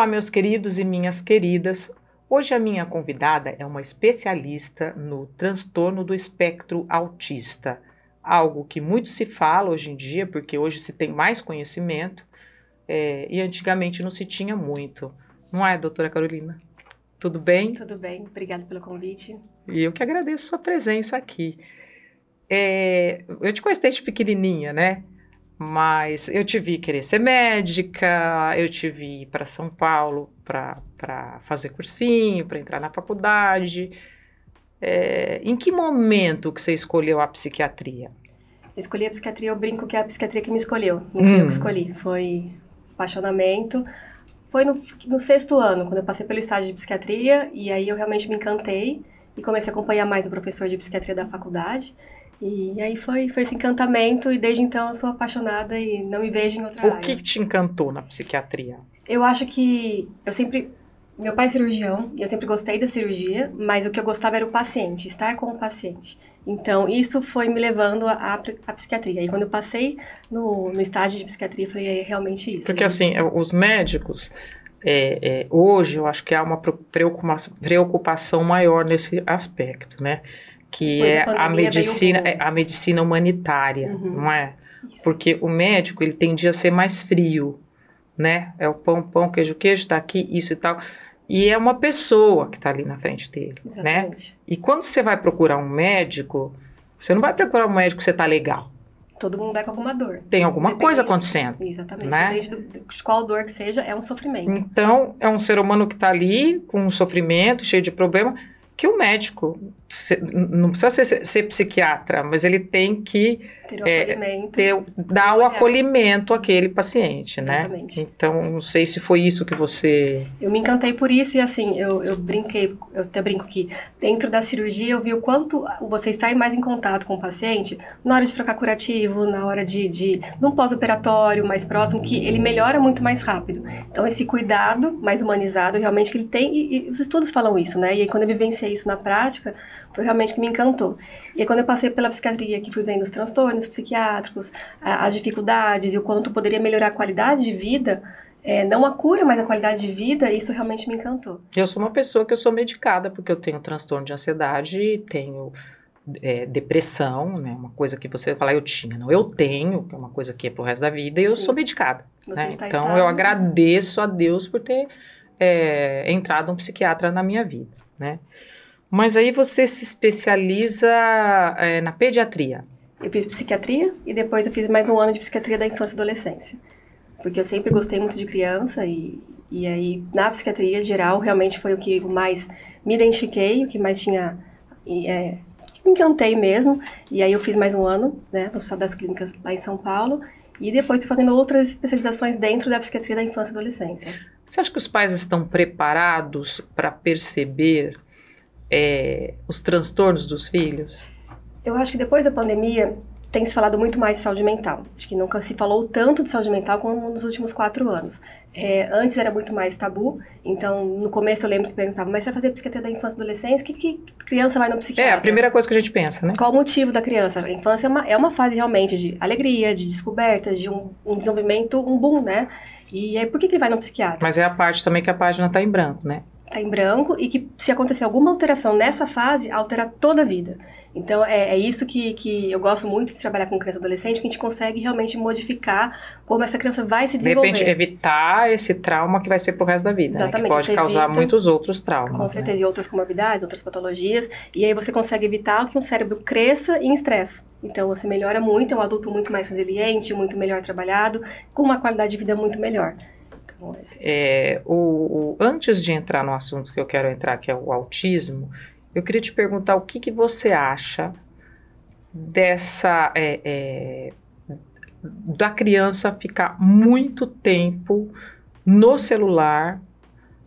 Olá, meus queridos e minhas queridas. Hoje a minha convidada é uma especialista no transtorno do espectro autista, algo que muito se fala hoje em dia, porque hoje se tem mais conhecimento, e antigamente não se tinha muito. Não é, doutora Carolina? Tudo bem? Tudo bem, obrigada pelo convite. E eu que agradeço sua presença aqui. Eu te conheço desde pequenininha, né? Mas eu te vi querer ser médica, eu te vi ir para São Paulo para fazer cursinho, para entrar na faculdade. Em que momento que você escolheu a psiquiatria? Eu escolhi a psiquiatria, eu brinco que é a psiquiatria que me escolheu, não fui eu que escolhi, foi apaixonamento. Foi no sexto ano, quando eu passei pelo estágio de psiquiatria, e aí eu realmente me encantei e comecei a acompanhar mais o professor de psiquiatria da faculdade. E aí foi esse encantamento, e desde então eu sou apaixonada e não me vejo em outra área. O que te encantou na psiquiatria? Eu acho que meu pai é cirurgião e eu sempre gostei da cirurgia, mas o que eu gostava era o paciente, estar com o paciente. Então, isso foi me levando à psiquiatria. E quando eu passei no estágio de psiquiatria, eu falei, é realmente isso. Porque, assim, os médicos, hoje, eu acho que há uma preocupação maior nesse aspecto, né? Que é a medicina humanitária, não é? Isso. Porque o médico, ele tendia a ser mais frio, né? É o pão, queijo, tá aqui, isso e tal. E é uma pessoa que está ali na frente dele, Exatamente. né? E quando você vai procurar um médico, você não vai procurar um médico que você está legal. Todo mundo vai com alguma dor. Tem alguma coisa acontecendo. Exatamente. Né? Depende de qual dor que seja, é um sofrimento. Então, é um ser humano que está ali com um sofrimento, cheio de problema, que o médico não precisa ser psiquiatra, mas ele tem que dar o acolhimento àquele paciente, Exatamente. Né? Então, não sei se foi isso que você... Eu me encantei por isso e assim, eu até brinco que dentro da cirurgia eu vi o quanto você está mais em contato com o paciente na hora de trocar curativo, na hora de num pós-operatório mais próximo, que ele melhora muito mais rápido. Então, esse cuidado mais humanizado realmente que ele tem, e os estudos falam isso, né? E aí, quando eu vivenciei isso na prática, foi realmente que me encantou. E aí, quando eu passei pela psiquiatria, que fui vendo os transtornos psiquiátricos, as dificuldades e o quanto poderia melhorar a qualidade de vida, não a cura, mas a qualidade de vida, isso realmente me encantou. Eu sou uma pessoa que eu sou medicada, porque eu tenho transtorno de ansiedade, tenho depressão, né? Uma coisa que você fala, eu tinha, não, eu tenho, que é uma coisa que é pro resto da vida, e eu sou medicada. Né? Então, eu agradeço a Deus por ter entrado um psiquiatra na minha vida, né? Mas aí você se especializa na pediatria. Eu fiz psiquiatria e depois eu fiz mais um ano de psiquiatria da infância e adolescência. Porque eu sempre gostei muito de criança e aí na psiquiatria geral realmente foi o que mais me identifiquei, o que mais tinha... me encantei mesmo. E aí eu fiz mais um ano, né, no Hospital das Clínicas lá em São Paulo. E depois fui fazendo outras especializações dentro da psiquiatria da infância e adolescência. Você acha que os pais estão preparados para perceber os transtornos dos filhos? Eu acho que depois da pandemia tem se falado muito mais de saúde mental. Acho que nunca se falou tanto de saúde mental como nos últimos 4 anos. Antes era muito mais tabu, então no começo eu lembro que perguntavam, mas você vai fazer psiquiatria da infância e adolescência? Que criança vai no psiquiatra? É a primeira coisa que a gente pensa, né? Qual o motivo da criança? A infância é uma fase realmente de alegria, de descoberta, de um desenvolvimento, um boom, né? E aí por que ele vai no psiquiatra? Mas é a parte também que a página está em branco, né? Está em branco e que se acontecer alguma alteração nessa fase, altera toda a vida. Então, é isso que eu gosto muito de trabalhar com criança e adolescente, que a gente consegue realmente modificar como essa criança vai se desenvolver. De repente, evitar esse trauma que vai ser pro resto da vida, exatamente, né? Que pode causar muitos outros traumas. Com certeza, né? E outras comorbidades, outras patologias. E aí você consegue evitar que um cérebro cresça em estresse. Então, você melhora muito, é um adulto muito mais resiliente, muito melhor trabalhado, com uma qualidade de vida muito melhor. Antes de entrar no assunto que eu quero entrar, que é o autismo, eu queria te perguntar o que você acha dessa da criança ficar muito tempo no celular,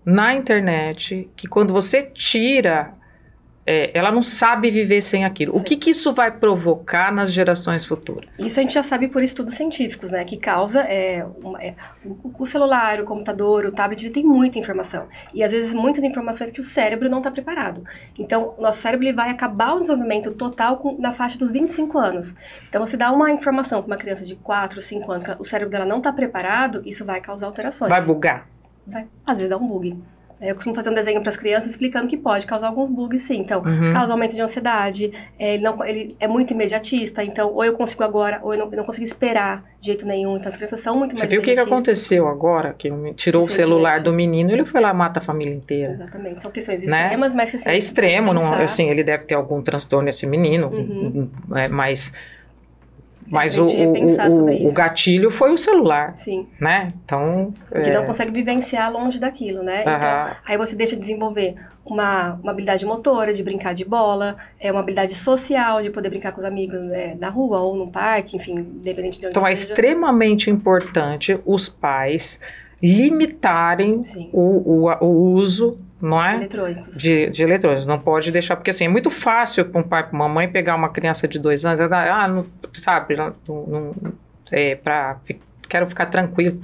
na internet, que quando você tira, ela não sabe viver sem aquilo. Sim. O que isso vai provocar nas gerações futuras? Isso a gente já sabe por estudos científicos, né? Que causa o celular, o computador, o tablet, ele tem muita informação. E às vezes muitas informações que o cérebro não está preparado. Então, o nosso cérebro ele vai acabar o desenvolvimento total na faixa dos 25 anos. Então, você dá uma informação para uma criança de 4, 5 anos, que o cérebro dela não está preparado, isso vai causar alterações. Vai bugar. às vezes dá um bug. Eu costumo fazer um desenho para as crianças explicando que pode causar alguns bugs, sim. Então, causa aumento de ansiedade, ele é muito imediatista, então, ou eu consigo agora, ou eu não consigo esperar de jeito nenhum. Então, as crianças são muito mais imediatistas. Você viu o que aconteceu agora? Que tirou o celular do menino, ele foi lá e mata a família inteira. Exatamente. São questões extremas, mas que assim... É extremo, não, assim, ele deve ter algum transtorno, esse menino, mas o gatilho foi o celular. Sim. Né? Então... Que não consegue vivenciar longe daquilo, né? Então, aí você deixa de desenvolver uma habilidade motora, de brincar de bola, uma habilidade social, de poder brincar com os amigos, né, na rua ou no parque, enfim, independente de onde seja. Então, é extremamente importante os pais limitarem o uso, não é? De eletrônicos. Não pode deixar, porque assim, é muito fácil para um pai e para uma mãe pegar uma criança de 2 anos quero ficar tranquilo,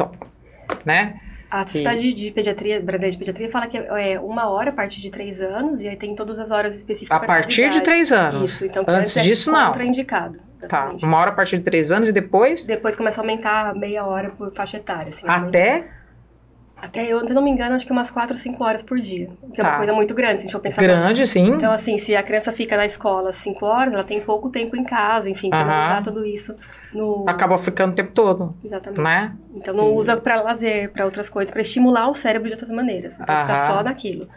né? A Sociedade de Pediatria, Brasileira de Pediatria, fala que é 1 hora a partir de 3 anos, e aí tem todas as horas específicas para cada idade. A partir de 3 anos? Isso, então antes disso não. Contraindicado. Tá, 1 hora a partir de 3 anos e depois? Depois começa a aumentar meia hora por faixa etária. Assim, Até eu, se não me engano, acho que umas 4 ou 5 horas por dia. Que é uma coisa muito grande, se a gente for pensar. Grande, sim. Então, assim, se a criança fica na escola 5 horas, ela tem pouco tempo em casa, enfim, para não usar tudo isso no... Acaba ficando o tempo todo. Exatamente. Né? Então, não usa para lazer, para outras coisas, para estimular o cérebro de outras maneiras. Então, fica só naquilo.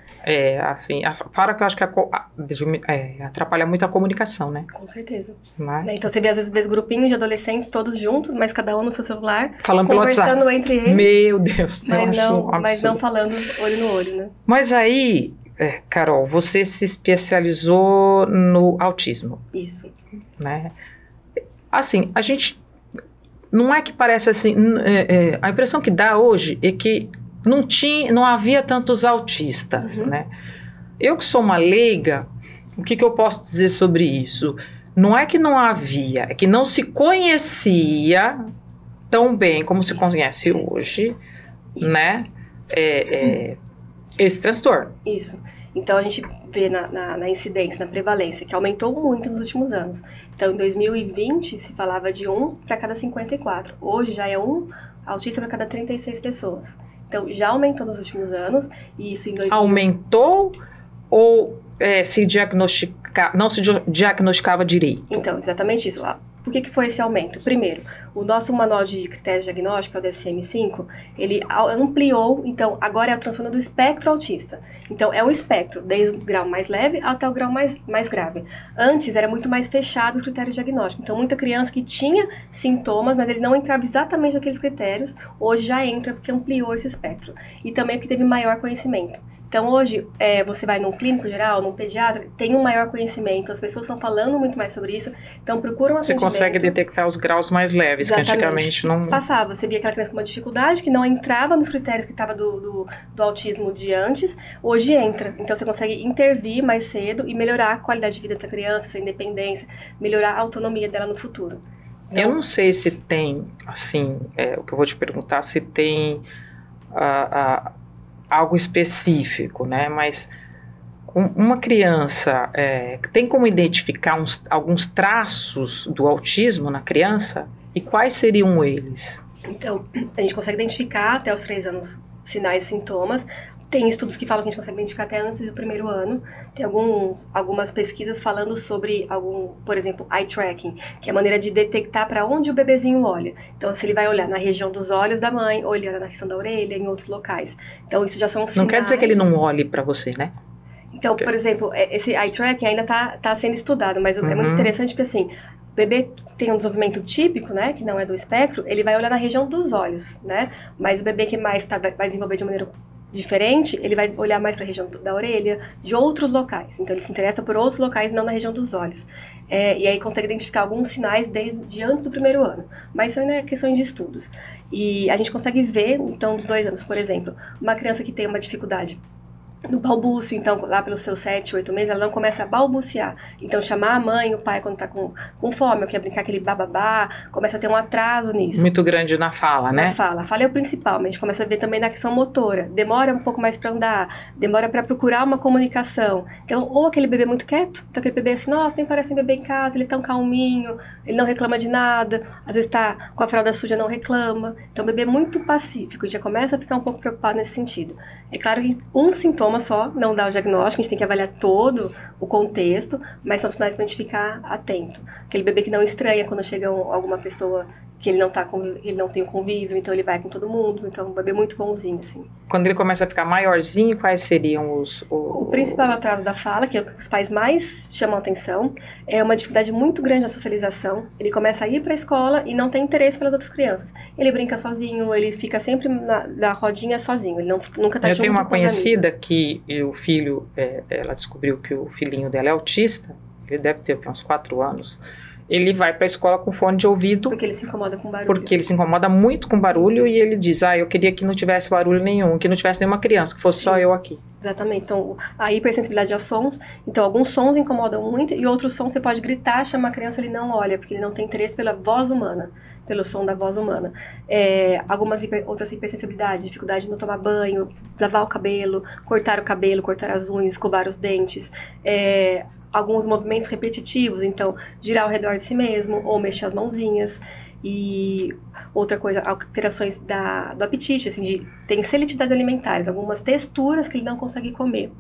Assim, para que eu acho que atrapalha muito a comunicação, né? Com certeza. Né? Então, você vê, às vezes, grupinhos de adolescentes todos juntos, mas cada um no seu celular, falando conversando entre eles. Meu Deus. Mas não falando olho no olho, né? Mas aí, Carol, você se especializou no autismo. Isso. Né? Assim, a gente... Não é que parece assim... a impressão que dá hoje é que não havia tantos autistas, né? Eu que sou uma leiga, o que eu posso dizer sobre isso? Não é que não havia, é que não se conhecia tão bem como se conhece hoje, né? Esse transtorno. Isso. Então, a gente vê na incidência, na prevalência, que aumentou muito nos últimos anos. Então, em 2020, se falava de 1 para cada 54. Hoje, já é 1 autista para cada 36 pessoas. Então, já aumentou nos últimos anos, e isso em 2000... Aumentou ou não se diagnosticava direito? Então, exatamente isso. Por que foi esse aumento? Primeiro, o nosso manual de critérios diagnósticos, o DSM-5, ele ampliou, então, agora é o transtorno do espectro autista. Então, é o espectro, desde o grau mais leve até o grau mais grave. Antes, era muito mais fechado os critérios diagnósticos. Então, muita criança que tinha sintomas, mas ele não entrava exatamente naqueles critérios, hoje já entra porque ampliou esse espectro. E também porque teve maior conhecimento. Então, hoje, você vai num clínico geral, num pediatra, tem um maior conhecimento, as pessoas estão falando muito mais sobre isso, então procuram um atendimento. Você consegue detectar os graus mais leves, exatamente, que antigamente não... Passava, você via aquela criança com uma dificuldade, que não entrava nos critérios que estava do autismo de antes, hoje entra. Então, você consegue intervir mais cedo e melhorar a qualidade de vida dessa criança, essa independência, melhorar a autonomia dela no futuro. Então, eu não sei se tem, assim, o que eu vou te perguntar, se tem... algo específico, né? Mas uma criança tem como identificar alguns traços do autismo na criança? E quais seriam eles? Então, a gente consegue identificar até os 3 anos sinais e sintomas. Tem estudos que falam que a gente consegue identificar até antes do 1º ano. Tem algumas pesquisas falando sobre por exemplo, eye tracking, que é a maneira de detectar para onde o bebezinho olha. Então, se ele vai olhar na região dos olhos da mãe, ou ele olha na região da orelha, em outros locais. Então, isso já são sinais. Não quer dizer que ele não olhe para você, né? Então, por exemplo, esse eye tracking ainda tá sendo estudado, mas é muito interessante porque, assim, o bebê tem um desenvolvimento típico, né, que não é do espectro, ele vai olhar na região dos olhos, né? Mas o bebê que vai desenvolver de maneira diferente, ele vai olhar mais para a região da orelha, de outros locais. Então, ele se interessa por outros locais, não na região dos olhos. E aí, consegue identificar alguns sinais desde antes do 1º ano. Mas isso ainda é questão de estudos. E a gente consegue ver, então, nos 2 anos, por exemplo, uma criança que tem uma dificuldade no balbúcio, então, lá pelos seus 7, 8 meses, ela não começa a balbuciar. Então, chamar a mãe, o pai, quando tá com fome, ou quer brincar aquele bababá, começa a ter um atraso nisso. Muito grande na fala, né? Na fala. A fala é o principal, mas a gente começa a ver também na questão motora. Demora um pouco mais para andar, demora para procurar uma comunicação. Então, ou aquele bebê muito quieto, então aquele bebê assim, nossa, nem parece um bebê em casa, ele é tão calminho, ele não reclama de nada, às vezes tá com a fralda suja, não reclama. Então, o bebê é muito pacífico, a gente já começa a ficar um pouco preocupado nesse sentido. É claro que um sintoma só não dá o diagnóstico, a gente tem que avaliar todo o contexto, mas são sinais para a gente ficar atento. Aquele bebê que não estranha quando chega alguma pessoa que ele não tem o convívio, então ele vai com todo mundo, então um bebê muito bonzinho, assim. Quando ele começa a ficar maiorzinho, quais seriam O principal atraso da fala, que é o que os pais mais chamam a atenção, é uma dificuldade muito grande na socialização. Ele começa a ir para a escola e não tem interesse pelas outras crianças. Ele brinca sozinho, ele fica sempre na rodinha sozinho, ele nunca tá junto com os amigos. Eu tenho uma conhecida que o filho, ela descobriu que o filhinho dela é autista, ele deve ter uns 4 anos. Ele vai para a escola com fone de ouvido. Porque ele se incomoda com barulho. Porque ele se incomoda muito com barulho. Isso. E ele diz, eu queria que não tivesse barulho nenhum, que não tivesse nenhuma criança, que fosse só eu aqui. Exatamente. Então, a hipersensibilidade a sons. Então, alguns sons incomodam muito e outros sons você pode gritar, chamar a criança, ele não olha, porque ele não tem interesse pela voz humana, pelo som da voz humana. Outras hipersensibilidades, dificuldade de não tomar banho, lavar o cabelo, cortar as unhas, escovar os dentes, alguns movimentos repetitivos, então girar ao redor de si mesmo ou mexer as mãozinhas. E outra coisa, alterações do apetite, assim, tem seletividades alimentares, algumas texturas que ele não consegue comer.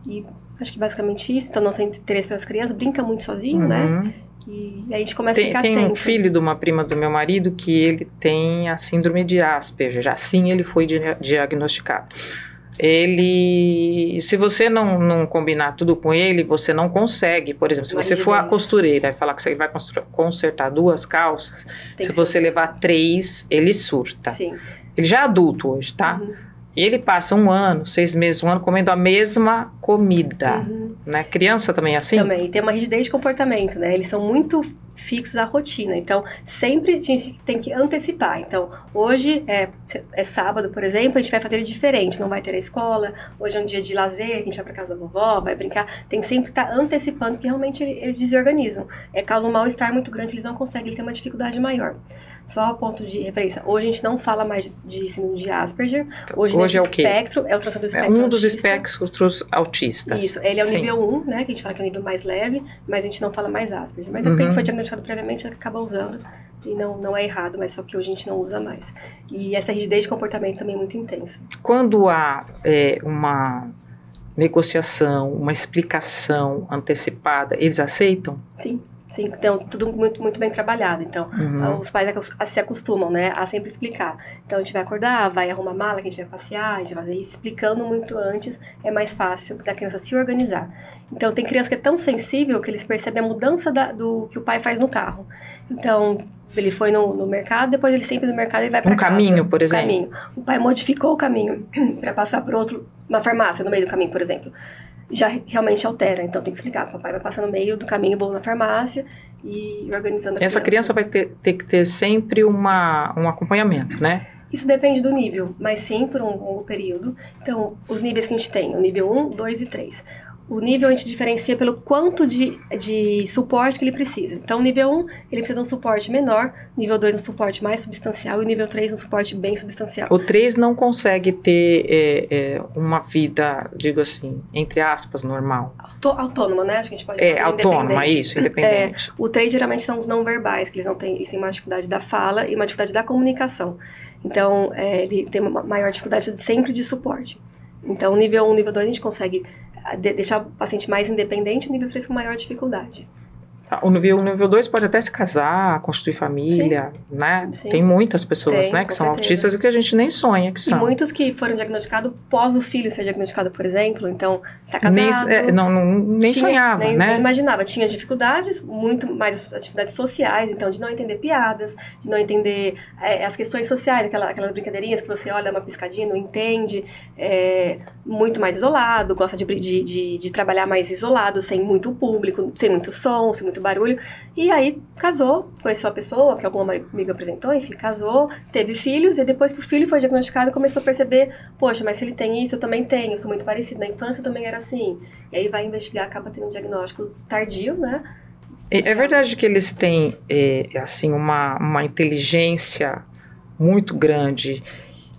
E acho que basicamente isso. Então, não tem interesse pelas crianças, brinca muito sozinho, né? E aí a gente começa a ficar atento. Tem um filho de uma prima do meu marido que ele tem a síndrome de Asperger, assim ele foi diagnosticado. Se você não combinar tudo com ele, você não consegue. Por exemplo, se você for a costureira e falar que você vai consertar 2 calças, se você levar 3, ele surta. Sim. Ele já é adulto hoje, tá? E ele passa 1 ano, 6 meses, 1 ano comendo a mesma comida, né? Criança também é assim? Também, tem uma rigidez de comportamento, né? Eles são muito fixos à rotina, então sempre a gente tem que antecipar. Então, hoje é sábado, por exemplo, a gente vai fazer diferente, não vai ter a escola, hoje é um dia de lazer, a gente vai pra casa da vovó, vai brincar, tem que sempre estar antecipando, porque realmente eles desorganizam. Causa um mal-estar muito grande, eles não conseguem, eles têm uma dificuldade maior. Só a ponto de referência. Hoje a gente não fala mais de síndrome de Asperger. Hoje é o quê? Espectro, é o transtorno do espectro um autista. dos espectros autistas. Isso, ele é o nível 1, né, que a gente fala que é o nível mais leve, mas a gente não fala mais Asperger. Mas é porque ele foi diagnosticado previamente, acaba usando, e não é errado, mas só que hoje a gente não usa mais. E essa rigidez de comportamento também é muito intensa. Quando há uma negociação, uma explicação antecipada, eles aceitam? Sim. Sim, então, tudo muito, muito bem trabalhado. Então, os pais se acostumam, né, a sempre explicar. Então, a gente vai acordar, vai arrumar mala, que a gente vai passear, a gente vai fazer isso. Explicando muito antes, é mais fácil da criança se organizar. Então, tem criança que é tão sensível que eles percebem a mudança do que o pai faz no carro. Então, ele foi no mercado, depois ele sempre no mercado ele vai para casa. Caminho, por exemplo. Caminho. O pai modificou o caminho para passar por uma farmácia no meio do caminho, por exemplo. Já realmente altera, então tem que explicar. O papai vai passar no meio do caminho, vou na farmácia e organizando a criança. Essa criança vai ter que ter sempre um acompanhamento, né? Isso depende do nível, mas sim por um longo período. Então, os níveis que a gente tem, o nível 1, 2 e 3. O nível a gente diferencia pelo quanto de suporte que ele precisa. Então, o nível 1, ele precisa de um suporte menor, nível 2 um suporte mais substancial e o nível 3 um suporte bem substancial. O 3 não consegue ter uma vida, digo assim, entre aspas, normal. Autônoma, né? Acho que a gente pode falar autônoma, isso, independente. O 3 geralmente são os não verbais, que eles têm uma dificuldade da fala e uma dificuldade da comunicação. Então, ele tem uma maior dificuldade sempre de suporte. Então, o nível 1, nível 2, a gente consegue deixar o paciente mais independente, o nível 3 com maior dificuldade. O nível 2 pode até se casar, constituir família, sim, né? Sim. Tem muitas pessoas, né, que são autistas e que a gente nem sonha que são. E muitos que foram diagnosticados pós o filho ser diagnosticado, por exemplo, então tá casado. Nem sonhava, né? Nem imaginava, tinha dificuldades, muito mais atividades sociais, então de não entender piadas, de não entender as questões sociais, aquelas brincadeirinhas que você olha, dá uma piscadinha, não entende, muito mais isolado, gosta de trabalhar mais isolado, sem muito público, sem muito som, sem muito barulho. E aí casou, conheceu a pessoa, que alguma amiga apresentou, enfim, casou, teve filhos, e depois que o filho foi diagnosticado, começou a perceber, poxa, mas se ele tem isso, eu também tenho, eu sou muito parecida, na infância eu também era assim. E aí vai investigar, acaba tendo um diagnóstico tardio, né? É verdade que eles têm, assim, uma inteligência muito grande,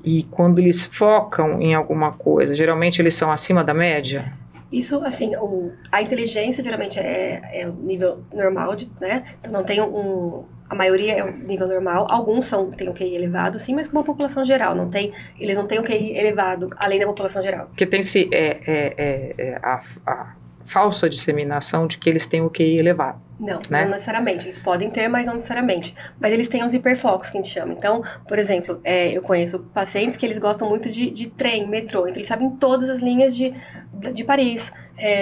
e quando eles focam em alguma coisa, geralmente eles são acima da média? Isso, assim, a inteligência geralmente é o nível normal, né? Então não tem a maioria é o nível normal. Alguns têm o QI elevado, sim, mas como a população geral. Eles não têm o QI elevado além da população geral. Porque tem-se a falsa disseminação de que eles têm o QI elevado. Não, né? Não necessariamente. Eles podem ter, mas não necessariamente. Mas eles têm os hiperfocos, que a gente chama. Então, por exemplo, eu conheço pacientes que eles gostam muito de trem, metrô. Então, eles sabem todas as linhas de Paris,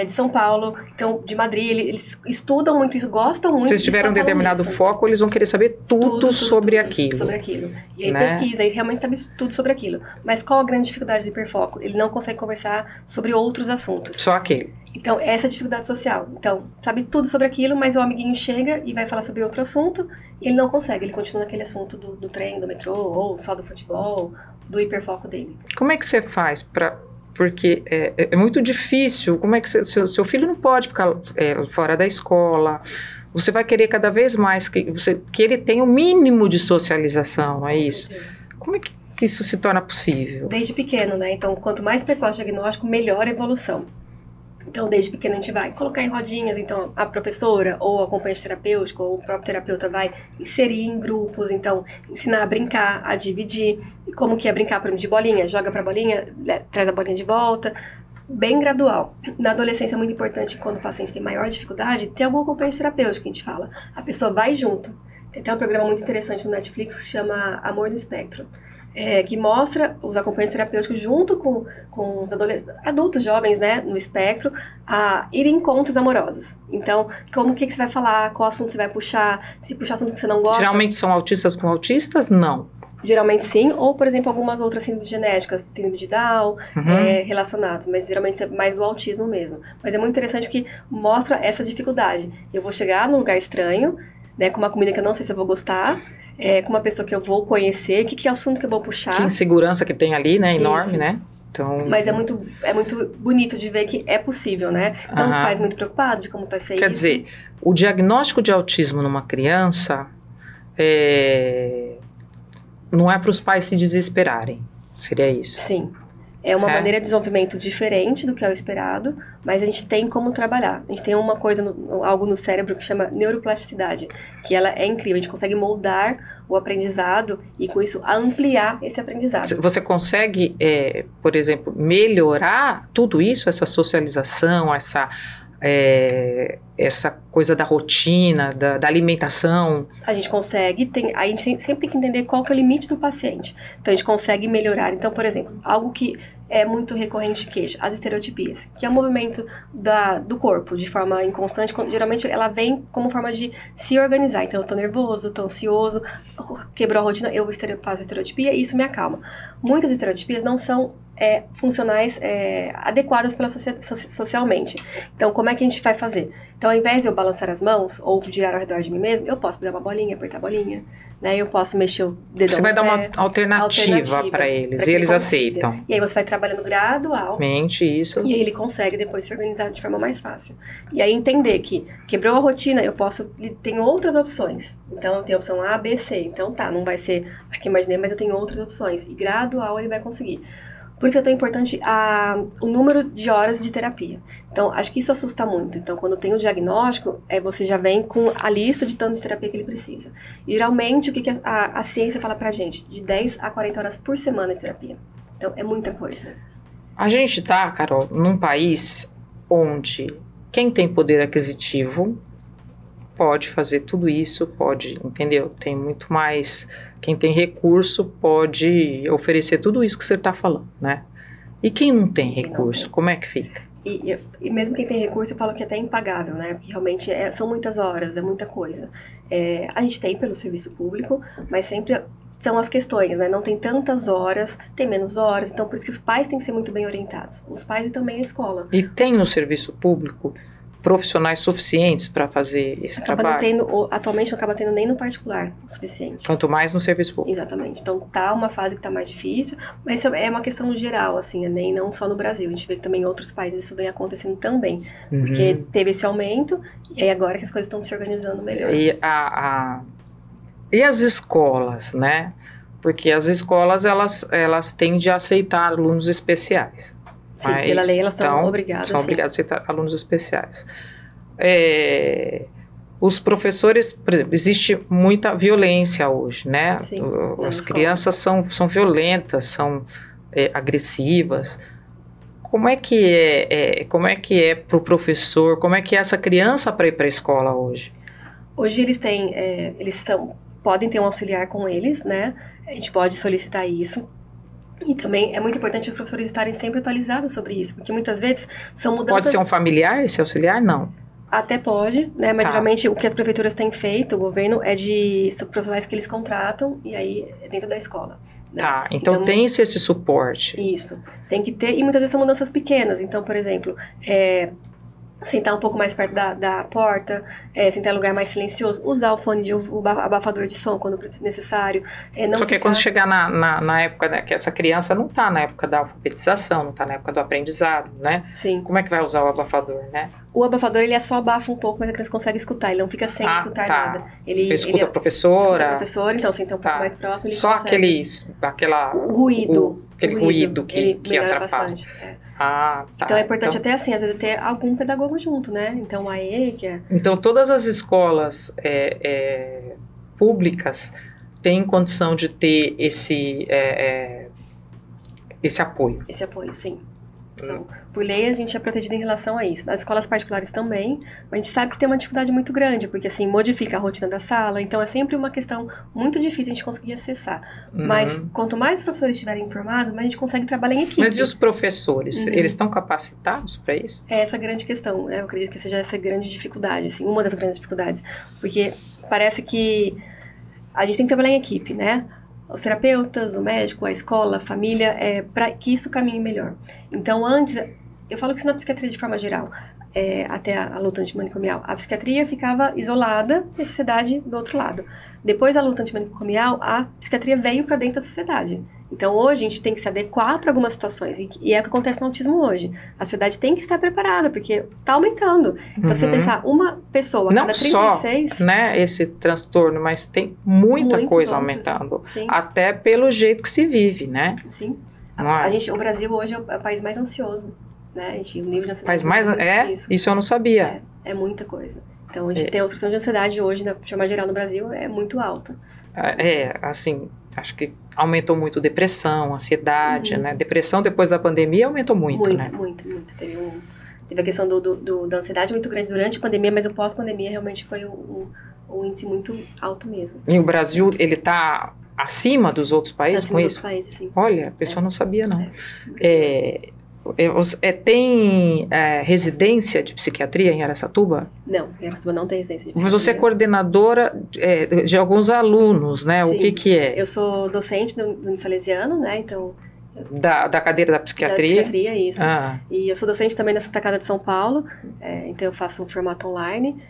de São Paulo, então, de Madrid. Eles estudam muito isso, gostam muito. Se eles tiverem um determinado foco, eles vão querer saber tudo sobre aquilo. Sobre aquilo. E aí pesquisa, e realmente sabe tudo sobre aquilo. Mas qual a grande dificuldade do hiperfoco? Ele não consegue conversar sobre outros assuntos. Só aquele. Então, essa é a dificuldade social. Então, sabe tudo sobre aquilo, mas o amiguinho chega e vai falar sobre outro assunto, e ele não consegue, ele continua naquele assunto do trem, do metrô, ou só do futebol, do hiperfoco dele. Como é que você faz porque é muito difícil, como é que seu filho não pode ficar fora da escola, você vai querer cada vez mais que ele tenha o mínimo de socialização, não é isso? Como é que isso se torna possível? Desde pequeno, né? Então, quanto mais precoce o diagnóstico, melhor a evolução. Então, desde pequeno a gente vai colocar em rodinhas, então a professora ou o acompanhante terapêutico ou o próprio terapeuta vai inserir em grupos, então ensinar a brincar, a dividir. E como que é brincar, por exemplo, de bolinha? Joga pra bolinha, traz a bolinha de volta. Bem gradual. Na adolescência é muito importante, quando o paciente tem maior dificuldade, ter algum acompanhante terapêutico, que a gente fala. A pessoa vai junto. Tem até um programa muito interessante no Netflix que chama Amor no Espectro. Que mostra os acompanhantes terapêuticos junto com os adultos jovens, né, no espectro, a ir em encontros amorosos. Então, o que você vai falar, qual assunto você vai puxar, se puxar assunto que você não gosta. Geralmente são autistas com autistas? Não. Geralmente sim, ou, por exemplo, algumas outras síndromes genéticas, síndrome de Down, relacionados, mas geralmente é mais do autismo mesmo. Mas é muito interessante porque mostra essa dificuldade. Eu vou chegar num lugar estranho, né, com uma comida que eu não sei se eu vou gostar, com uma pessoa que eu vou conhecer, que é o assunto que eu vou puxar. Que insegurança que tem ali, né? Enorme, isso. Né? Então... Mas é muito bonito de ver que é possível, né? Então, os pais muito preocupados de como vai ser isso. Quer dizer, o diagnóstico de autismo numa criança não é para os pais se desesperarem. Seria isso? Sim. É uma maneira de desenvolvimento diferente do que é o esperado, mas a gente tem como trabalhar. A gente tem uma coisa, algo no cérebro que chama neuroplasticidade, que ela é incrível. A gente consegue moldar o aprendizado e, com isso, ampliar esse aprendizado. Você consegue, por exemplo, melhorar tudo isso, essa socialização, essa coisa da rotina, da alimentação? A gente consegue, a gente sempre tem que entender qual que é o limite do paciente. Então, a gente consegue melhorar. Então, por exemplo, algo que é muito recorrente queixa, as estereotipias, que é o movimento do corpo de forma inconstante. Geralmente, ela vem como forma de se organizar. Então, eu tô nervoso, tô ansioso, quebrou a rotina, eu faço estereotipia e isso me acalma. Muitas estereotipias não são funcionais, adequadas socialmente. Então, como é que a gente vai fazer? Então, ao invés de eu balançar as mãos ou girar ao redor de mim mesmo, eu posso pegar uma bolinha, apertar a bolinha, né? Eu posso mexer o dedão. Você vai dar uma alternativa para eles, e eles aceitam. E aí você vai trabalhando gradualmente isso. E aí ele consegue depois se organizar de forma mais fácil. E aí entender que quebrou a rotina, tem outras opções. Então, eu tenho a opção A, B, C. Então, não vai ser a que imaginei, mas eu tenho outras opções. E gradual ele vai conseguir. Por isso é tão importante o número de horas de terapia. Então, acho que isso assusta muito. Então, quando tem o diagnóstico, você já vem com a lista de tanto de terapia que ele precisa. E, geralmente, o que a ciência fala pra gente? De 10 a 40 horas por semana de terapia. Então, é muita coisa. A gente tá, Carol, num país onde quem tem poder aquisitivo pode fazer tudo isso, entendeu? Tem muito mais... Quem tem recurso pode oferecer tudo isso que você está falando, né? E quem não tem recurso, como é que fica? E mesmo quem tem recurso, eu falo que é até impagável, né? Porque realmente são muitas horas, é muita coisa. A gente tem pelo serviço público, mas sempre são as questões, né? Não tem tantas horas, tem menos horas, então por isso que os pais têm que ser muito bem orientados. Os pais e também a escola. E tem no serviço público profissionais suficientes para fazer esse trabalho? Atualmente não acaba tendo nem no particular o suficiente. Quanto mais no serviço público. Exatamente. Então tá uma fase que tá mais difícil, mas isso é uma questão geral, assim, nem não só no Brasil. A gente vê que também em outros países isso vem acontecendo também. Porque teve esse aumento, e aí agora que as coisas estão se organizando melhor. E as escolas, né? Porque as escolas, elas tendem a aceitar alunos especiais. Sim, pela lei elas são obrigadas. São obrigadas a aceitar alunos especiais. Os professores, por exemplo, existe muita violência hoje, né? Sim, as crianças são violentas, são agressivas. Como é que é para o professor, como é que é essa criança para ir para a escola hoje? Hoje eles podem ter um auxiliar com eles, né? A gente pode solicitar isso. E também é muito importante os professores estarem sempre atualizados sobre isso, porque muitas vezes são mudanças... Pode ser um familiar esse auxiliar? Não. Até pode, né? Mas geralmente o que as prefeituras têm feito, o governo, é de profissionais que eles contratam e aí é dentro da escola. Né? Tá, então tem esse suporte. Isso, tem que ter, e muitas vezes são mudanças pequenas. Então, por exemplo, sentar um pouco mais perto da porta, sentar em um lugar mais silencioso, usar o fone o abafador de som quando necessário. Só que quando chegar na época, né, que essa criança não está na época da alfabetização, não está na época do aprendizado, né? Sim. Como é que vai usar o abafador, né? O abafador, ele só abafa um pouco, mas a criança consegue escutar, ele não fica sem escutar nada. Ele escuta a professora. Escuta a professora, então sentar um pouco mais próximo, ele só consegue. O ruído. Aquele ruído que melhora atrapalha. Bastante. Tá. Então é importante até assim, às vezes ter algum pedagogo junto, né? Então Então todas as escolas públicas têm condição de ter esse apoio. Esse apoio, sim. Então, por lei, a gente é protegido em relação a isso. As escolas particulares também, mas a gente sabe que tem uma dificuldade muito grande, porque assim, modifica a rotina da sala, então é sempre uma questão muito difícil a gente conseguir acessar. Mas quanto mais os professores estiverem informados, mais a gente consegue trabalhar em equipe. Mas e os professores? Eles estão capacitados para isso? É essa a grande questão. Eu acredito que seja essa grande dificuldade, assim, uma das grandes dificuldades. Porque parece que a gente tem que trabalhar em equipe, né? Os terapeutas, o médico, a escola, a família, para que isso caminhe melhor. Então, antes, eu falo que isso na psiquiatria de forma geral, até a luta antimanicomial, a psiquiatria ficava isolada e a sociedade do outro lado. Depois da luta antimanicomial, a psiquiatria veio para dentro da sociedade. Então, hoje, a gente tem que se adequar para algumas situações, e é o que acontece no autismo hoje. A sociedade tem que estar preparada, porque está aumentando. Então, você pensar, uma pessoa a cada 36... Não só, né, esse transtorno, mas tem muita coisa aumentando. Sim. Até pelo jeito que se vive, né? Sim. É? O Brasil hoje é o país mais ansioso, né? O nível de ansiedade... Isso eu não sabia. É muita coisa. Então, a gente tem a questão de ansiedade hoje, de forma geral, no Brasil, é muito alta. Assim... Acho que aumentou muito depressão, ansiedade, né? Depressão depois da pandemia aumentou muito, né? Muito. Teve a questão da ansiedade muito grande durante a pandemia, mas o pós-pandemia realmente foi um índice muito alto mesmo. E o Brasil, ele tá acima dos outros países com isso? Acima dos países, sim. Olha, a pessoa não sabia, não. Tem residência de psiquiatria em Araçatuba? Não, em Araçatuba não tem residência de psiquiatria. Mas você é coordenadora de alguns alunos, né? Sim, o que é? Eu sou docente do Salesiano, né? Então... Da cadeira da psiquiatria? Da psiquiatria, isso. E eu sou docente também na Santa Casa de São Paulo, então eu faço um formato online.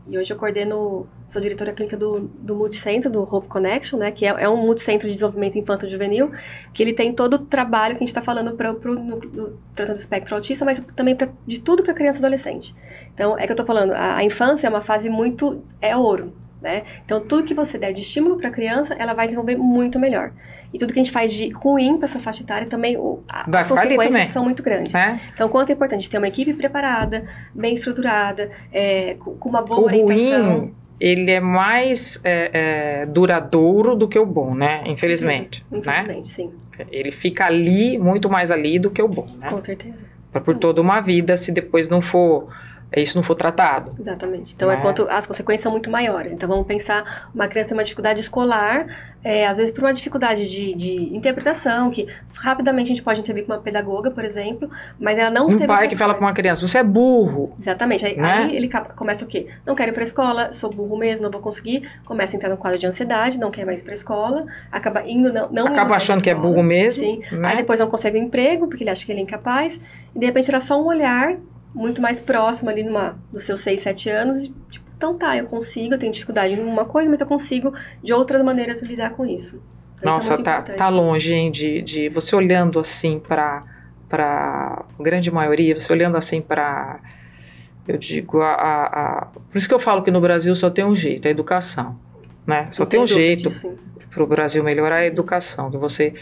E hoje eu sou diretora clínica do Multicentro, do Hope Connection, né, que é um multicentro de desenvolvimento infanto-juvenil, que ele tem todo o trabalho que a gente está falando para o transtorno do espectro autista, mas também de tudo para criança e adolescente. Então, é que eu estou falando, a infância é uma fase muito... é ouro, né? Então, tudo que você der de estímulo para a criança, ela vai desenvolver muito melhor. E tudo que a gente faz de ruim para essa faixa etária também, as consequências são muito grandes. Então, quanto é importante ter uma equipe preparada, bem estruturada, com uma boa orientação. Ruim, ele é mais duradouro do que o bom, né? Infelizmente. Infelizmente, sim. Ele fica ali, muito mais ali do que o bom, né? Com certeza. Por toda uma vida, se depois não for... isso não for tratado. Exatamente. Então, as consequências são muito maiores. Então, vamos pensar, uma criança tem uma dificuldade escolar, às vezes por uma dificuldade de interpretação, que rapidamente a gente pode intervir com uma pedagoga, por exemplo, mas ela não teve... Um pai que fala para uma criança, você é burro. Exatamente. Aí ele começa o quê? Não quero ir para a escola, sou burro mesmo, não vou conseguir, começa a entrar no quadro de ansiedade, não quer mais ir para a escola, acaba indo, acaba achando que é burro mesmo. Sim. Né? Aí depois não consegue um emprego, porque ele acha que ele é incapaz, e de repente era só um olhar muito mais próximo ali nos seus 6, 7 anos, tipo, então tá, eu tenho dificuldade em uma coisa, mas eu consigo de outras maneiras lidar com isso. Então, nossa, isso é muito tá longe, hein, de você olhando assim para a grande maioria, você olhando assim para, eu digo, por isso que eu falo que no Brasil só tem um jeito, a educação, né? Só tem um jeito para o Brasil melhorar a educação, que você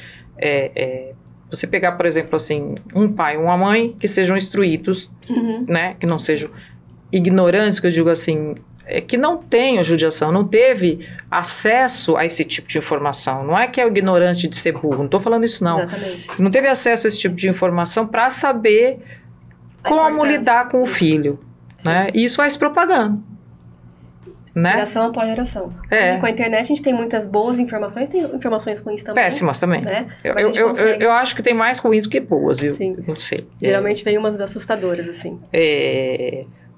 você pegar, por exemplo, assim, um pai e uma mãe que sejam instruídos, né, que não sejam ignorantes, que eu digo assim, que não tenham judiação, não teve acesso a esse tipo de informação. Não é que é o ignorante de ser burro, não estou falando isso não. Exatamente. Não teve acesso a esse tipo de informação para saber como lidar com o filho, né? E isso vai se propagando. Né? Geração após geração. Com a internet a gente tem muitas boas informações, tem informações ruins também. Péssimas também. Né? Eu acho que tem mais ruins do que boas, viu? Sim. Não sei. Geralmente vem umas assustadoras, assim.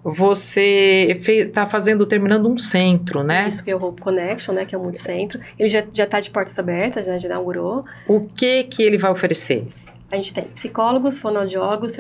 Você terminando um centro, né? Isso, que é o Hope Connection, né? Que é o Multicentro. Ele já está de portas abertas, já inaugurou. O que ele vai oferecer? A gente tem psicólogos, fonoaudiólogos,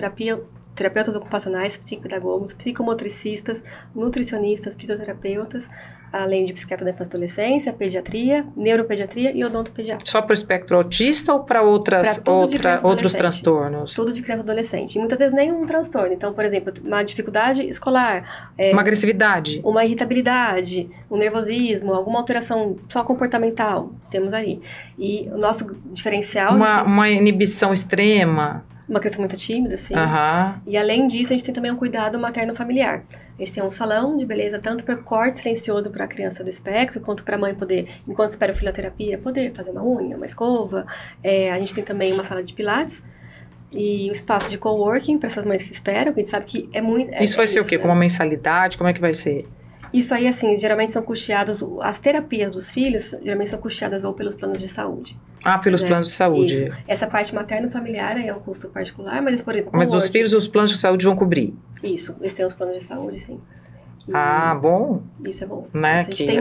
terapeutas ocupacionais, psicopedagogos, psicomotricistas, nutricionistas, fisioterapeutas, além de psiquiatra da infância e adolescência, pediatria, neuropediatria e odontopediatria. Só para o espectro autista ou para outros transtornos? Tudo de criança e adolescente. E muitas vezes nenhum transtorno. Então, por exemplo, uma dificuldade escolar. Uma agressividade. Uma irritabilidade, um nervosismo, alguma alteração só comportamental. Temos ali. E o nosso diferencial... Uma inibição extrema. Uma criança muito tímida, assim. Uhum. E além disso, a gente tem também um cuidado materno-familiar. A gente tem um salão de beleza, tanto para corte silencioso para a criança do espectro, quanto para a mãe poder, enquanto espera o filho na terapia, poder fazer uma unha, uma escova. A gente tem também uma sala de pilates e um espaço de coworking para essas mães que esperam, porque a gente sabe que é muito... Isso vai ser o quê? Com uma mensalidade? Como é que vai ser? Isso aí, assim, geralmente são custeados, as terapias dos filhos, geralmente são custeadas ou pelos planos de saúde. Pelos planos de saúde. Isso. Essa parte materno-familiar é um custo particular, mas, por exemplo... Mas os filhos, os planos de saúde vão cobrir? Isso, eles têm os planos de saúde, sim. Bom. Isso é bom. Né? A gente tem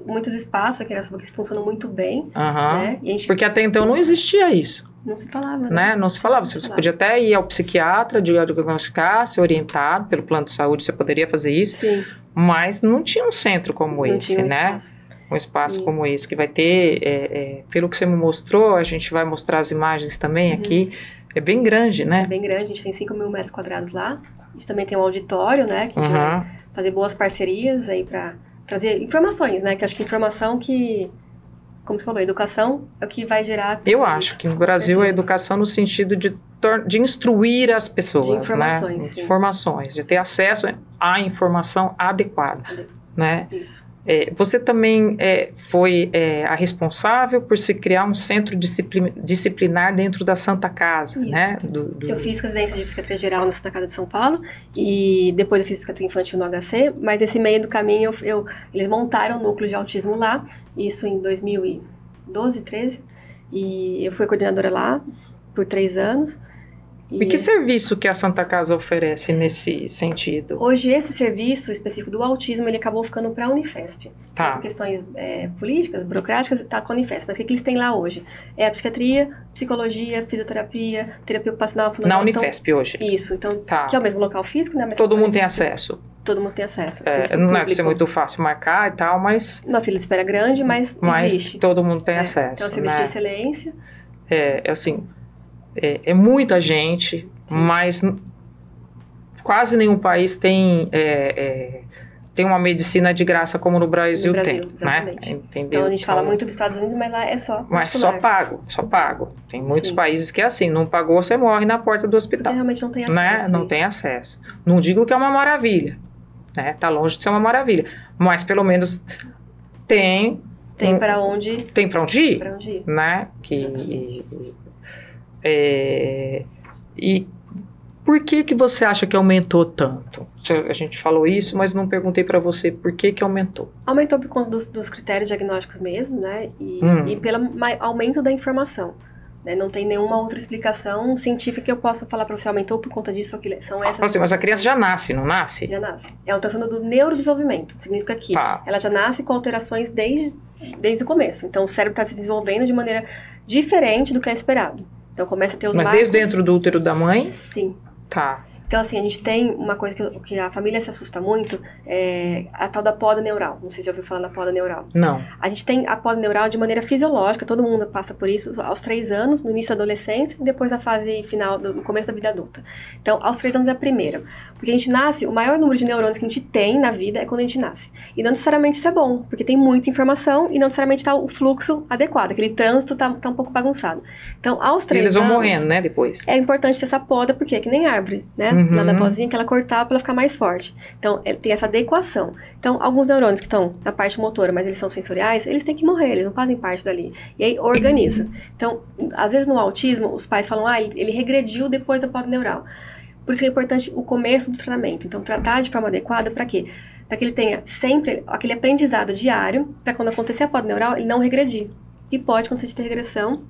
muitos espaços aqui nessa que funcionam muito bem. Né? E porque até então não existia isso. Não se falava, né? Não se falava. Você podia até ir ao psiquiatra, diagnosticar, ser orientado pelo plano de saúde, você poderia fazer isso. Sim. Mas não tinha um centro como esse, né? Um espaço como esse, que vai ter, pelo que você me mostrou, a gente vai mostrar as imagens também aqui, é bem grande, né? É bem grande, a gente tem 5.000 metros quadrados lá, a gente também tem um auditório, né, que a gente vai fazer boas parcerias aí para trazer informações, né, que eu acho que informação que, como você falou, a educação é o que vai gerar... Eu acho que no Brasil a educação no sentido de instruir as pessoas, de informações, né? sim. Informações, de ter acesso à informação adequada, né? Isso. Você também foi a responsável por se criar um centro disciplinar dentro da Santa Casa, isso. Né? Eu fiz residência de psiquiatria geral na Santa Casa de São Paulo e depois eu fiz psiquiatria infantil no HC, mas nesse meio do caminho eles montaram um núcleo de autismo lá, isso em 2012, 13, e eu fui coordenadora lá por 3 anos. E que serviço que a Santa Casa oferece nesse sentido? Hoje, esse serviço específico do autismo, ele acabou ficando para a Unifesp. Por questões políticas, burocráticas, está com a Unifesp. Mas o que eles têm lá hoje? É a psiquiatria, psicologia, fisioterapia, terapia ocupacional... Na Unifesp hoje? Isso. Então, que é o mesmo local físico, né? Mas todo mundo tem acesso? Todo mundo tem acesso. Não deve ser muito fácil marcar e tal, mas... Uma fila de espera grande, mas existe. Todo mundo tem acesso. Então, é um serviço de excelência. Assim... É muita gente, sim, mas quase nenhum país tem uma medicina de graça como no Brasil tem, exatamente. Né? Entendeu? Então a gente fala muito dos Estados Unidos, mas lá é só particular. Mas só pago. Tem muitos países que é assim, não pagou, você morre na porta do hospital. Porque realmente não tem acesso. Né? Não tem acesso. Não digo que é uma maravilha, né? Tá longe de ser uma maravilha, mas pelo menos tem para onde... Tem para onde ir, né? E por que você acha que aumentou tanto? A gente falou isso, mas não perguntei para você por que aumentou. Aumentou por conta dos critérios diagnósticos mesmo, né? E pelo aumento da informação. Né? Não tem nenhuma outra explicação científica que eu possa falar para você. Aumentou por conta disso, aquilo. São essas. Mas a criança já nasce, não nasce? Já nasce. É um transtorno do neurodesenvolvimento. Significa que ela já nasce com alterações desde o começo. Então o cérebro está se desenvolvendo de maneira diferente do que é esperado. Então começa a ter os marcos. Mas desde dentro do útero da mãe? Sim. Tá. Então, assim, a gente tem uma coisa que a família se assusta muito, é a tal da poda neural. Não sei se já ouviu falar na poda neural. Não. A gente tem a poda neural de maneira fisiológica, todo mundo passa por isso aos 3 anos, no início da adolescência e depois na fase final, no começo da vida adulta. Então, aos 3 anos é a primeira. Porque a gente nasce, o maior número de neurônios que a gente tem na vida é quando a gente nasce. E não necessariamente isso é bom, porque tem muita informação e não necessariamente está o fluxo adequado, aquele trânsito tá um pouco bagunçado. Então, aos 3 anos... Eles vão morrendo, né, depois. É importante ter essa poda, porque é que nem árvore, né? Lá da pozinha que ela cortar para ela ficar mais forte. Então, tem essa adequação. Então, alguns neurônios que estão na parte motora, mas eles são sensoriais, eles têm que morrer, eles não fazem parte dali. E aí, organiza. Então, às vezes no autismo, os pais falam, ele regrediu depois da poda neural. Por isso que é importante o começo do tratamento. Então, tratar de forma adequada para quê? Para que ele tenha sempre aquele aprendizado diário, para quando acontecer a poda neural, ele não regredir. E pode acontecer de ter regressão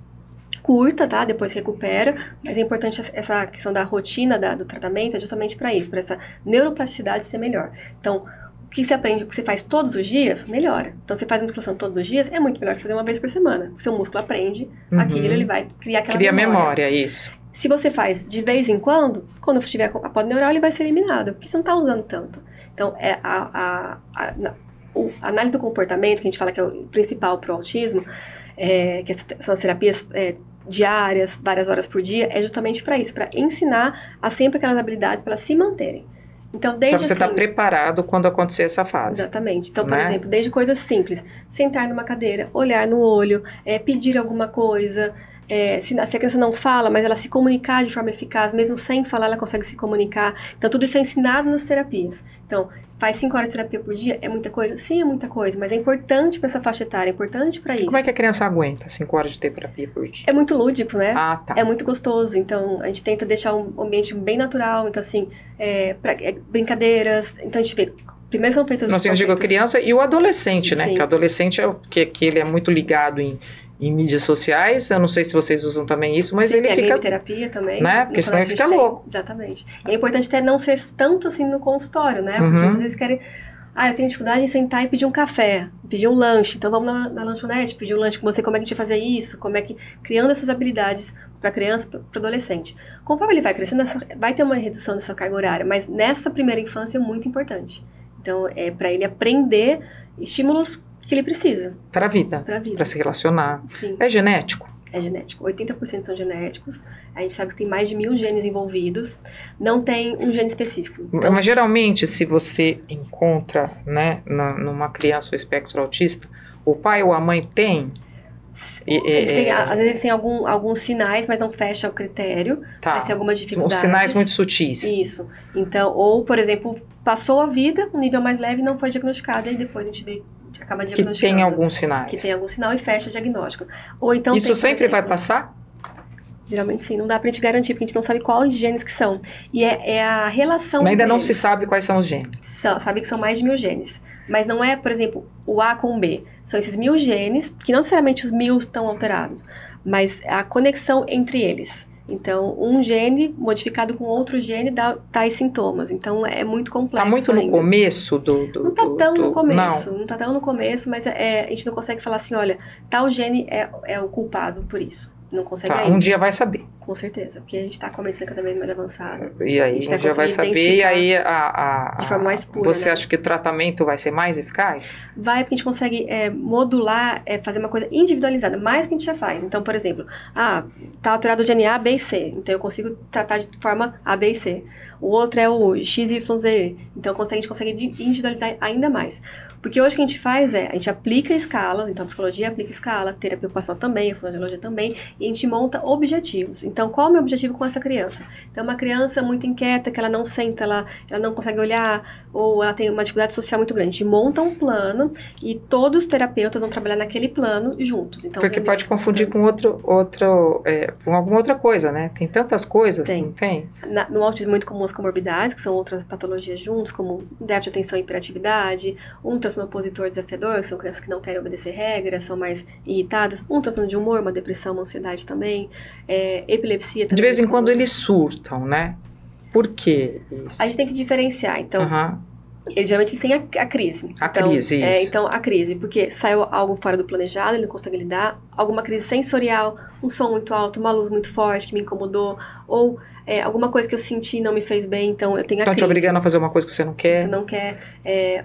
curta, tá? Depois recupera, mas é importante essa questão da rotina do tratamento, é justamente para isso, para essa neuroplasticidade ser melhor. Então, o que você aprende, o que você faz todos os dias, melhora. Então, você faz musculação todos os dias, é muito melhor que você fazer uma vez por semana. O seu músculo aprende aquilo, ele vai criar aquela memória, isso. Se você faz de vez em quando tiver a poda neural, ele vai ser eliminado, porque você não está usando tanto. Então, a análise do comportamento, que a gente fala que é o principal para o autismo, que são as terapias diárias, várias horas por dia, é justamente para isso, para ensinar a sempre aquelas habilidades para elas se manterem. Então, você está preparado quando acontecer essa fase. Exatamente. Então, por exemplo, desde coisas simples, sentar numa cadeira, olhar no olho, pedir alguma coisa, se a criança não fala, mas ela se comunicar de forma eficaz, mesmo sem falar, ela consegue se comunicar. Então, tudo isso é ensinado nas terapias. Então, faz 5 horas de terapia por dia? É muita coisa? Sim, é muita coisa, mas é importante para essa faixa etária, é importante para isso. Como é que a criança aguenta 5 horas de terapia por dia? É muito lúdico, né? Ah, tá. É muito gostoso, então a gente tenta deixar um ambiente bem natural, então assim, brincadeiras, então a gente vê... Primeiro são feitos... Eu digo a criança e o adolescente, né? Sim. Que o adolescente que ele é muito ligado em mídias sociais, eu não sei se vocês usam também isso, mas sim, ele fica... Sim, terapia também. Né? Porque senão ele fica louco. Exatamente. E é importante até não ser tanto assim no consultório, né? Porque muitas vezes querem... eu tenho dificuldade em sentar e pedir um café, pedir um lanche, então vamos na lanchonete, pedir um lanche com você, como é que a gente vai fazer isso, criando essas habilidades para criança, para adolescente. Conforme ele vai crescendo, vai ter uma redução dessa carga horária, mas nessa primeira infância é muito importante. Então, é para ele aprender estímulos que ele precisa. Para a vida. Para se relacionar. Sim. É genético? É genético. 80% são genéticos. A gente sabe que tem mais de 1000 genes envolvidos. Não tem um gene específico. Então, mas geralmente, se você encontra, né, numa criança o espectro autista, o pai ou a mãe tem... às vezes eles têm alguns sinais, mas não fecha o critério. Tá. Mas tem algumas dificuldades. Os sinais muito sutis. Isso. Então, ou, por exemplo, passou a vida, um nível mais leve, não foi diagnosticado, e depois a gente acaba diagnosticando. Que tem alguns sinais. Que tem algum sinal e fecha o diagnóstico. Ou então isso sempre vai passar? Geralmente sim, não dá pra gente garantir, porque a gente não sabe quais genes que são. E é a relação. Mas ainda não se sabe quais são os genes. Sabe que são mais de 1000 genes. Mas não é, por exemplo, o A com o B. São esses 1000 genes, que não necessariamente os 1000 estão alterados, mas a conexão entre eles. Então, um gene modificado com outro gene dá tais sintomas. Então, é muito complexo. Tá muito ainda. No começo do... Não tá tão no começo. Não tá tão no começo, mas a gente não consegue falar assim, olha, tal gene é o culpado por isso. Não consegue ainda. Um dia vai saber. Com certeza, porque a gente tá com a medicina cada vez mais avançada. E aí, um dia vai saber, e aí de forma mais pura, você né? acha que o tratamento vai ser mais eficaz? Vai, porque a gente consegue modular, fazer uma coisa individualizada, mais do que a gente já faz. Então, por exemplo, tá alterado o DNA A, B e C, então eu consigo tratar de forma A, B e C. O outro é o XYZ, então a gente consegue individualizar ainda mais. Porque hoje o que a gente faz a gente aplica escalas, então a psicologia aplica escala, a terapia ocupacional também, a fonoaudiologia também, e a gente monta objetivos. Então, qual é o meu objetivo com essa criança? Então, uma criança muito inquieta, que ela não senta, ela não consegue olhar, ou ela tem uma dificuldade social muito grande. A gente monta um plano e todos os terapeutas vão trabalhar naquele plano juntos. Então, porque pode confundir com com alguma outra coisa, né? Tem tantas coisas, não tem? No autismo é muito comum as comorbidades, que são outras patologias juntos, como déficit de atenção e hiperatividade, um transtorno opositor desafiador, que são crianças que não querem obedecer regras, são mais irritadas, um transtorno de humor, uma depressão, uma ansiedade também, epilepsia também. De vez em quando eles surtam, né? Por quê isso? A gente tem que diferenciar, então... Eles geralmente têm a crise. Crise, isso. Então, a crise, porque saiu algo fora do planejado, ele não consegue lidar, alguma crise sensorial, um som muito alto, uma luz muito forte que me incomodou, ou alguma coisa que eu senti e não me fez bem, então eu tenho a crise. Estão te obrigando a fazer uma coisa que você não quer. Que você não quer,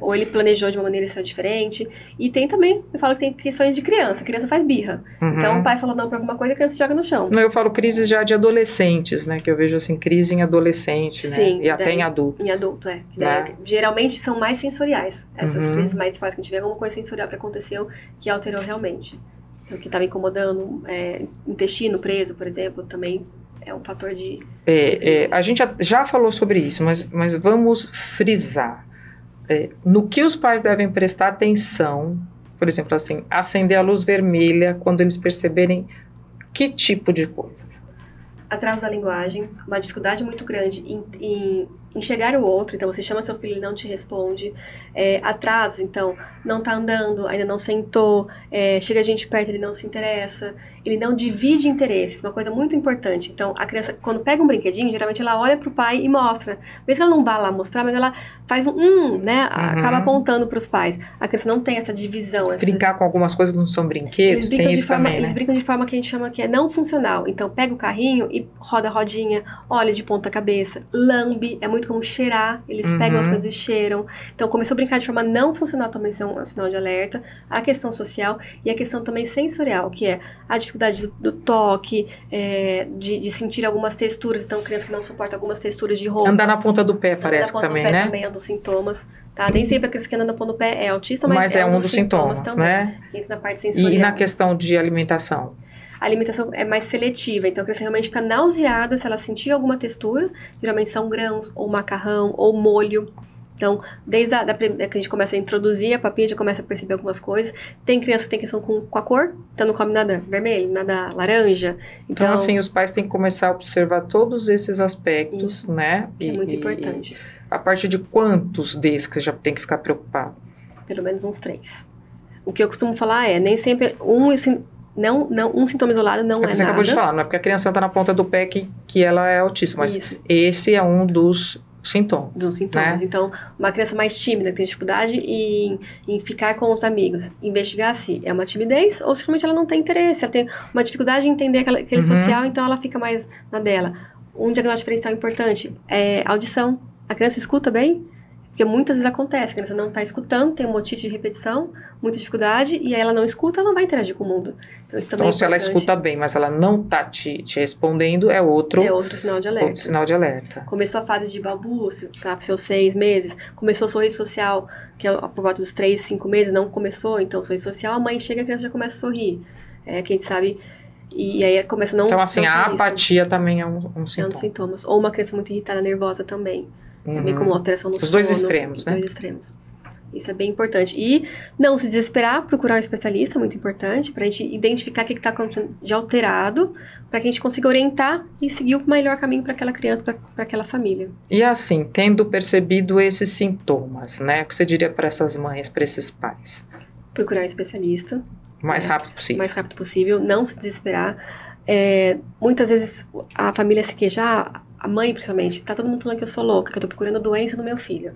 ou ele planejou de uma maneira e saiu diferente. E tem também, eu falo que tem questões de criança. A criança faz birra. Então o pai falou não pra alguma coisa, a criança joga no chão. Não, eu falo crises já de adolescentes, né? Que eu vejo assim, crise em adolescente, Sim, né? E até em adulto. Em adulto, geralmente são mais sensoriais. Essas crises mais fortes que a gente vê, alguma coisa sensorial que aconteceu que alterou realmente. Então, que estava incomodando, intestino preso, por exemplo, também é um fator de a gente já falou sobre isso, mas vamos frisar. No que os pais devem prestar atenção, por exemplo, assim, acender a luz vermelha quando eles perceberem que tipo de coisa? Atraso da linguagem, uma dificuldade muito grande em enxergar o outro, então você chama seu filho e ele não te responde. Atrasos, então, não tá andando, ainda não sentou, chega gente perto, ele não se interessa, ele não divide interesses, uma coisa muito importante. Então, a criança, quando pega um brinquedinho, geralmente ela olha pro pai e mostra. Mesmo que ela não vá lá mostrar, mas ela faz né, acaba apontando pros pais. A criança não tem essa divisão. Brincar com algumas coisas que não são brinquedos, tem isso também, né? Eles brincam de forma que a gente chama que é não funcional. Então, pega o carrinho e roda a rodinha, olha de ponta cabeça, lambe, é muito como cheirar, eles pegam as coisas e cheiram. Então, começou a brincar de forma não funcional, também é um sinal de alerta. A questão social e a questão também sensorial, que é a dificuldade do toque, de sentir algumas texturas. Então, criança que não suporta algumas texturas de roupa. Andar na ponta do pé, parece também, né? Também é um dos sintomas, tá? Nem sempre a criança que anda na ponta do pé é autista, mas é um dos sintomas também, né? Entra na parte sensorial. E na questão de alimentação? A alimentação é mais seletiva, então a criança realmente fica nauseada se ela sentir alguma textura, geralmente são grãos, ou macarrão, ou molho. Então, desde que a gente começa a introduzir a papinha, já começa a perceber algumas coisas. Tem criança que tem questão com a cor, então não come nada vermelho, nada laranja. Então assim, os pais têm que começar a observar todos esses aspectos, isso, né? É muito importante. E a partir de quantos desses que você já tem que ficar preocupado? Pelo menos uns 3. O que eu costumo falar nem sempre um sintoma isolado não é nada. Você acabou de falar, não é porque a criança está na ponta do pé que ela é autista, mas isso. Esse é um dos sintomas. Dos sintomas. Né? Então, uma criança mais tímida, que tem dificuldade em ficar com os amigos, investigar se é uma timidez ou se realmente ela não tem interesse, ela tem uma dificuldade em entender aquele social, então ela fica mais na dela. Um diagnóstico diferencial importante é audição. A criança escuta bem? Porque muitas vezes acontece, a criança não está escutando, tem um otite de repetição, muita dificuldade, e aí ela não escuta, ela não vai interagir com o mundo. Então, isso também se ela escuta bem, mas ela não está te respondendo, é outro sinal de alerta. Outro sinal de alerta. Começou a fase de balbúcio, para os seus 6 meses, começou o sorriso social, que é por volta dos 3, 5 meses, não começou, então o sorriso social, a mãe chega e a criança já começa a sorrir. Que a gente sabe, e aí começa a não... Então, assim, a apatia também é um sintoma. É um dos sintomas. Ou uma criança muito irritada, nervosa também. Também como alteração no sono. Os dois extremos, né? Os dois extremos. Isso é bem importante. E não se desesperar, procurar um especialista, muito importante, pra gente identificar o que está acontecendo de alterado, para que a gente consiga orientar e seguir o melhor caminho para aquela criança, para aquela família. E assim, tendo percebido esses sintomas, né? O que você diria para essas mães, para esses pais? Procurar um especialista. O mais rápido possível. O mais rápido possível, não se desesperar. Muitas vezes a família se queixa, a mãe principalmente, tá todo mundo falando que eu sou louca, que eu tô procurando doença no meu filho.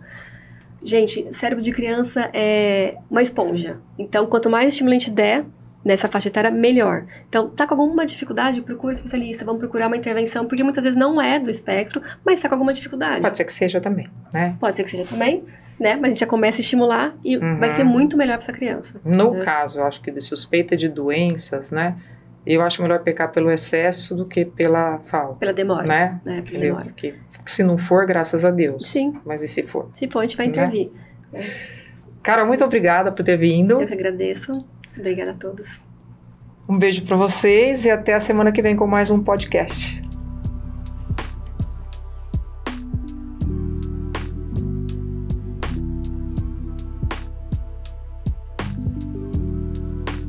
Gente, cérebro de criança é uma esponja. Então, quanto mais estimulante der nessa faixa etária, melhor. Então, tá com alguma dificuldade, procura um especialista, vamos procurar uma intervenção, porque muitas vezes não é do espectro, mas tá com alguma dificuldade. Pode ser que seja também, né? Pode ser que seja também, né? Mas a gente já começa a estimular e vai ser muito melhor pra essa criança. No caso, eu acho que de suspeita de doenças, né? Eu acho melhor pecar pelo excesso do que pela falta. Pela demora. Né? Pela demora. Porque se não for, graças a Deus. Sim. Mas e se for? Se for, a gente vai intervir. Né? Carol, muito obrigada por ter vindo. Eu que agradeço. Obrigada a todos. Um beijo para vocês e até a semana que vem com mais um podcast.